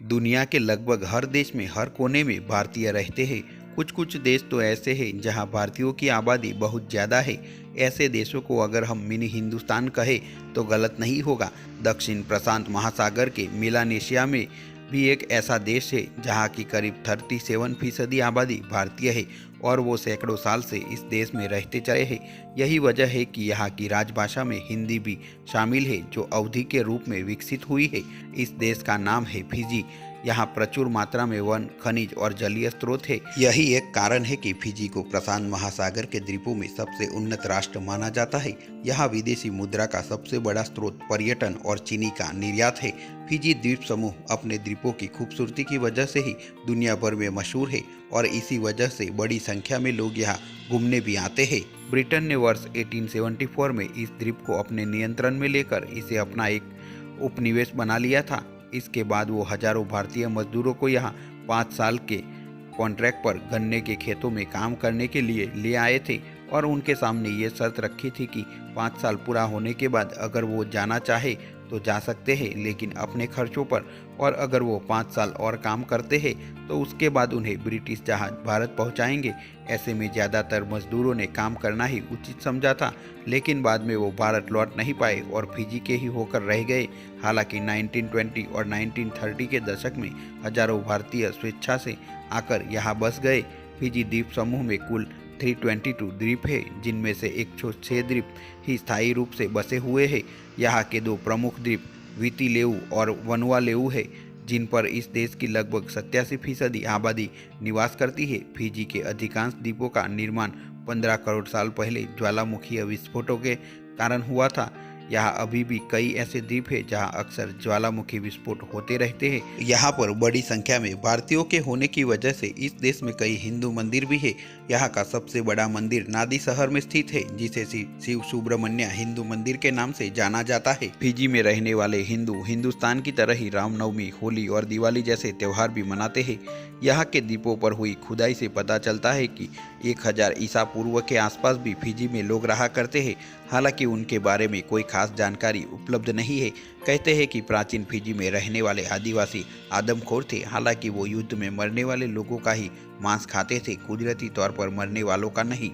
दुनिया के लगभग हर देश में हर कोने में भारतीय रहते हैं। कुछ कुछ देश तो ऐसे हैं जहां भारतीयों की आबादी बहुत ज़्यादा है। ऐसे देशों को अगर हम मिनी हिंदुस्तान कहें तो गलत नहीं होगा। दक्षिण प्रशांत महासागर के मेलानेशिया में भी एक ऐसा देश है जहां की करीब 37% आबादी भारतीय है और वो सैकड़ों साल से इस देश में रहते चले हैं। यही वजह है कि यहाँ की राजभाषा में हिंदी भी शामिल है, जो अवधि के रूप में विकसित हुई है। इस देश का नाम है फिजी। यहाँ प्रचुर मात्रा में वन, खनिज और जलीय स्रोत है। यही एक कारण है कि फिजी को प्रशांत महासागर के द्वीपों में सबसे उन्नत राष्ट्र माना जाता है। यहाँ विदेशी मुद्रा का सबसे बड़ा स्रोत पर्यटन और चीनी का निर्यात है। फिजी द्वीप समूह अपने द्वीपों की खूबसूरती की वजह से ही दुनिया भर में मशहूर है और इसी वजह से बड़ी संख्या में लोग यहाँ घूमने भी आते हैं। ब्रिटेन ने वर्ष 1874 में इस द्वीप को अपने नियंत्रण में लेकर इसे अपना एक उपनिवेश बना लिया था। इसके बाद वो हजारों भारतीय मजदूरों को यहाँ 5 साल के कॉन्ट्रैक्ट पर गन्ने के खेतों में काम करने के लिए ले आए थे और उनके सामने ये शर्त रखी थी कि 5 साल पूरा होने के बाद अगर वो जाना चाहे तो जा सकते हैं, लेकिन अपने खर्चों पर। और अगर वो 5 साल और काम करते हैं तो उसके बाद उन्हें ब्रिटिश जहाज भारत पहुंचाएंगे। ऐसे में ज़्यादातर मजदूरों ने काम करना ही उचित समझा था, लेकिन बाद में वो भारत लौट नहीं पाए और फिजी के ही होकर रह गए। हालांकि 1920 और 1930 के दशक में हजारों भारतीय स्वेच्छा से आकर यहाँ बस गए। फिजी द्वीप समूह में कुल 322 द्वीप है, जिनमें से 106 द्वीप ही स्थायी रूप से बसे हुए हैं। यहाँ के 2 प्रमुख द्वीप वीतिलेउ और वनुआलेउ है, जिन पर इस देश की लगभग 87% आबादी निवास करती है। फिजी के अधिकांश द्वीपों का निर्माण 15 करोड़ साल पहले ज्वालामुखीय विस्फोटों के कारण हुआ था। यहाँ अभी भी कई ऐसे द्वीप हैं जहाँ अक्सर ज्वालामुखी विस्फोट होते रहते हैं। यहाँ पर बड़ी संख्या में भारतीयों के होने की वजह से इस देश में कई हिंदू मंदिर भी है। यहाँ का सबसे बड़ा मंदिर नादी शहर में स्थित है, जिसे शिव सुब्रमण्य हिंदू मंदिर के नाम से जाना जाता है। फिजी में रहने वाले हिंदू हिंदुस्तान की तरह ही रामनवमी, होली और दिवाली जैसे त्योहार भी मनाते हैं। यहाँ के द्वीपों पर हुई खुदाई से पता चलता है कि 1000 ईसा पूर्व के आसपास भी फिजी में लोग रहा करते हैं। हालांकि उनके बारे में कोई खास जानकारी उपलब्ध नहीं है। कहते हैं कि प्राचीन फिजी में रहने वाले आदिवासी आदमखोर थे। हालांकि वो युद्ध में मरने वाले लोगों का ही मांस खाते थे, कुदरती तौर पर मरने वालों का नहीं।